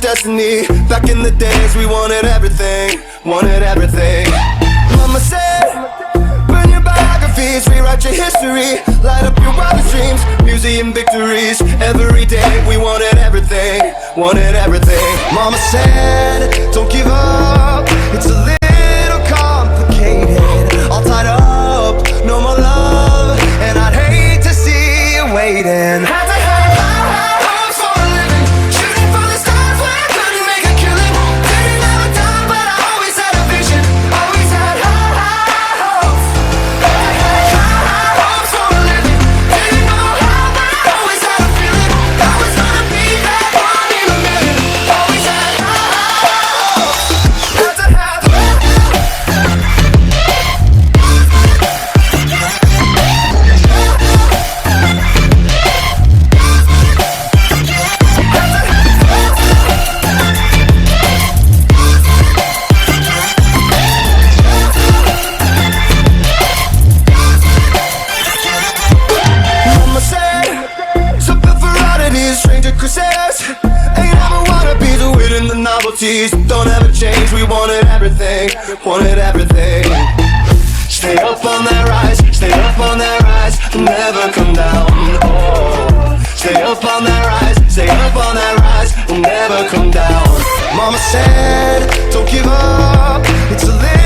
destiny. Back in the days we wanted everything, wanted everything. Mama said, burn your biographies, rewrite your history, light up your wildest dreams, museum victories. Every day we wanted everything, wanted everything. Mama said, don't give up, it's a little complicated. All tied up, no more love, and I'd hate to see you waiting. Had to have high hopes for a living, shooting for the stars when I couldn't make a killing. Didn't have a time, but I always had a vision, always had high hopes. Had to have high hopes for a living, didn't know how, but I always had a feeling I was gonna be that one in a million. Always had high hopes. Had to have Mama said, something for oddities, stranger crusaders. Ain't ever wanna be the wit in the novelties. Don't ever change, we wanted everything, wanted everything. Stay up on that rise, stay up on that rise, never come down. Oh, stay up on that rise, stay up on that rise, never come down. Mama said, don't give up, it's a little